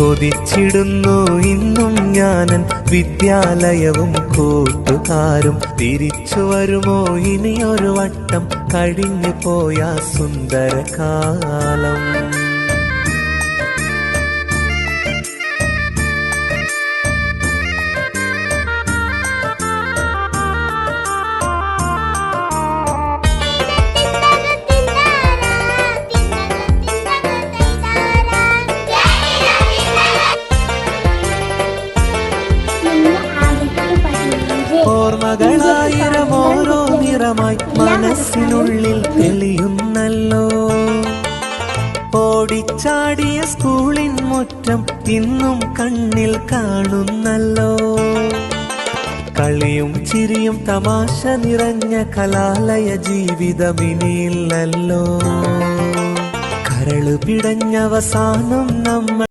കൊതിച്ചിടുന്നു ഇന്നും ഞാനൻ വിദ്യാലയവും കൂട്ടുകാരും. തിരിച്ചു വരുമോ ഇനിയൊരു വട്ടം കഴിഞ്ഞു പോയ സുന്ദരകാലം. ഓർമ്മകളായിരം ഓരോ നിറമായി മനസ്സിനുള്ളിൽ തെളിയുന്നല്ലോ. ഓടിച്ചാടിയ സ്കൂളിൻ മുറ്റം ഇന്നും കണ്ണിൽ കാണുന്നല്ലോ. കളിയും ചിരിയും തമാശ നിറഞ്ഞ കലാലയ ജീവിതമിനിയില്ലല്ലോ. കരളു പിടഞ്ഞവസാനം നമ്മൾ